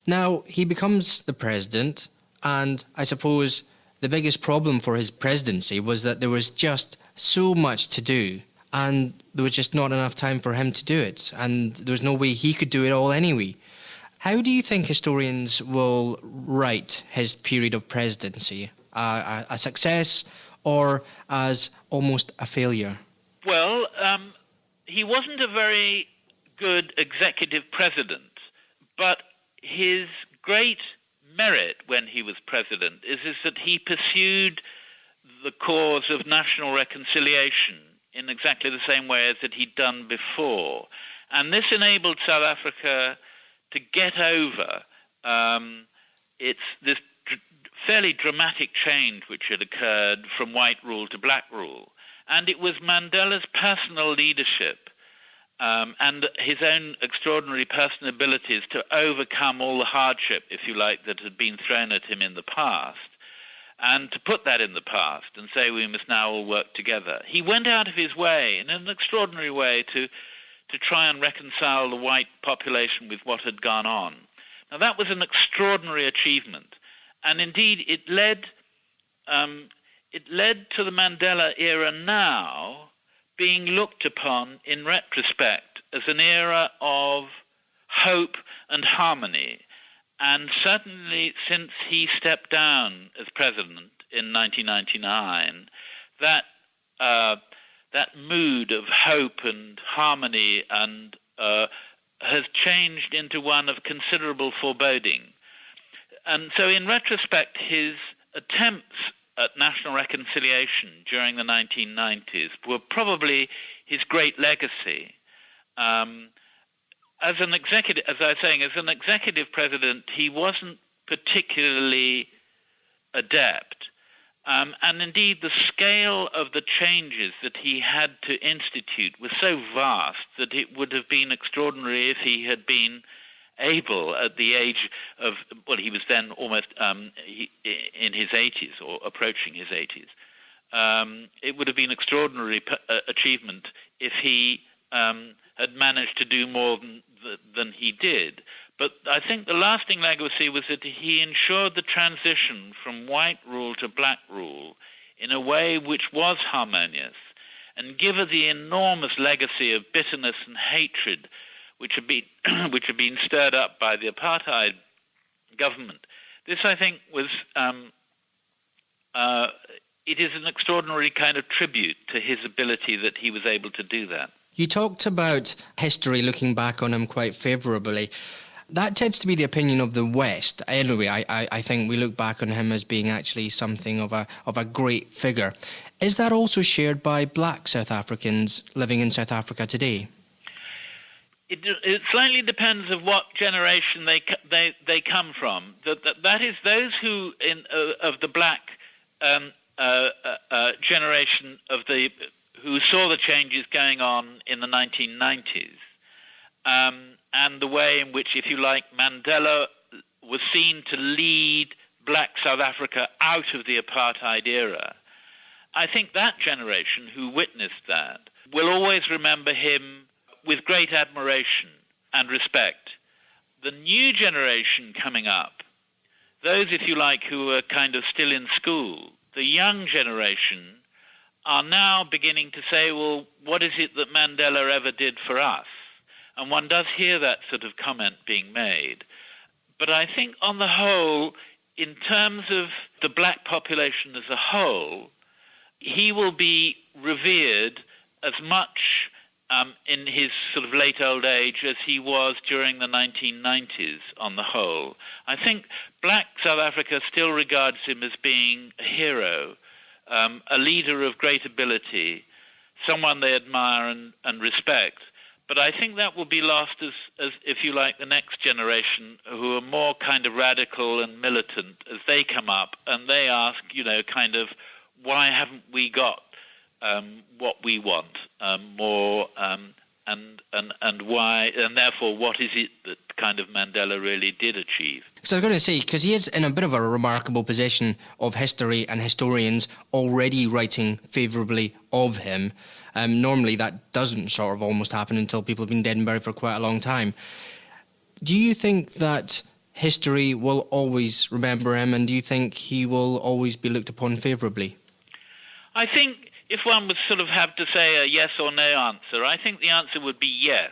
Now, he becomes the president, and I suppose the biggest problem for his presidency was that there was just so much to do, and there was just not enough time for him to do it, and there was no way he could do it all anyway. How do you think historians will write his period of presidency? A success or as almost a failure? Well, he wasn't a very good executive president, but his great merit when he was president is that he pursued the cause of national reconciliation in exactly the same way as that he'd done before. And this enabled South Africa to get over this fairly dramatic change which had occurred from white rule to black rule. And it was Mandela's personal leadership and his own extraordinary personal abilities to overcome all the hardship, if you like, that had been thrown at him in the past, and to put that in the past and say we must now all work together. He went out of his way, in an extraordinary way, to try and reconcile the white population with what had gone on. Now that was an extraordinary achievement, and indeed it led to the Mandela era now being looked upon in retrospect as an era of hope and harmony. And certainly since he stepped down as president in 1999, that mood of hope and harmony has changed into one of considerable foreboding. And so in retrospect, his attempts at national reconciliation during the 1990s were probably his great legacy. As an executive, as I was saying, as an executive president, he wasn't particularly adept. And indeed, the scale of the changes that he had to institute was so vast that it would have been extraordinary if he had been able, at the age of, well, he was then almost in his 80s or approaching his 80s. It would have been extraordinary achievement if he had managed to do more than he did. But I think the lasting legacy was that he ensured the transition from white rule to black rule in a way which was harmonious, and given the enormous legacy of bitterness and hatred which had been stirred up by the apartheid government. This, I think, was it is an extraordinary kind of tribute to his ability that he was able to do that. You talked about history looking back on him quite favourably. That tends to be the opinion of the West. Anyway, I think we look back on him as being actually something of a great figure. Is that also shared by black South Africans living in South Africa today? It slightly depends of what generation they come from. That is, those who of the black generation who saw the changes going on in the 1990s, and the way in which, if you like, Mandela was seen to lead black South Africa out of the apartheid era. I think that generation who witnessed that will always remember him with great admiration and respect. The new generation coming up, those, if you like, who are kind of still in school, the young generation, are now beginning to say, well, what is it that Mandela ever did for us? And one does hear that sort of comment being made. But I think on the whole, in terms of the black population as a whole, he will be revered as much in his sort of late old age as he was during the 1990s on the whole. I think black South Africa still regards him as being a hero, a leader of great ability, someone they admire and respect. But I think that will be lost as, if you like, the next generation who are more kind of radical and militant as they come up and they ask, kind of, why haven't we got what we want more, and why, and therefore what is it that kind of Mandela really did achieve? So I was going to say, because he is in a bit of a remarkable position of history and historians already writing favourably of him. Normally that doesn't sort of almost happen until people have been dead and buried for quite a long time. Do you think that history will always remember him, and do you think he will always be looked upon favourably? I think if one would sort of have to say a yes or no answer, I think the answer would be yes.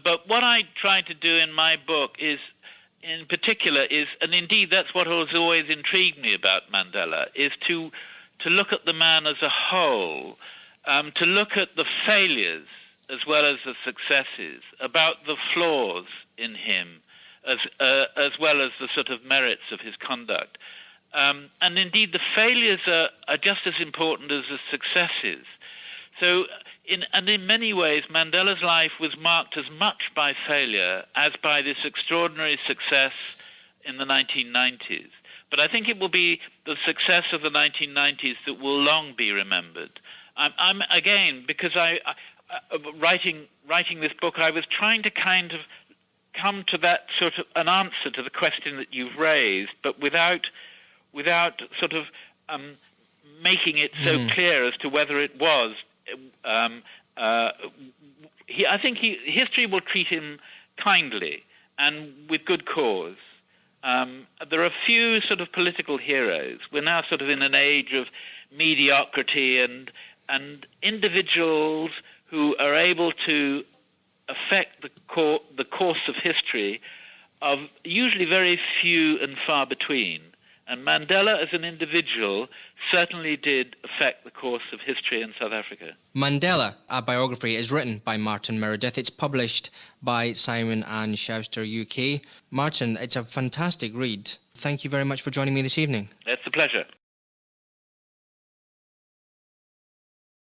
But what I try to do in my book is, in particular, is, and indeed that's what has always intrigued me about Mandela, is to look at the man as a whole, to look at the failures as well as the successes, about the flaws in him, as well as the sort of merits of his conduct. And indeed, the failures are just as important as the successes. So, in many ways, Mandela's life was marked as much by failure as by this extraordinary success in the 1990s. But I think it will be the success of the 1990s that will long be remembered. I'm again, because writing this book, I was trying to kind of come to that sort of an answer to the question that you've raised, but without sort of making it so clear as to whether it was. I think history will treat him kindly and with good cause. There are few sort of political heroes. We're now sort of in an age of mediocrity and individuals who are able to affect the course of history are usually very few and far between. And Mandela, as an individual, certainly did affect the course of history in South Africa. Mandela, a biography, is written by Martin Meredith. It's published by Simon and Schuster UK. Martin, it's a fantastic read. Thank you very much for joining me this evening. It's a pleasure.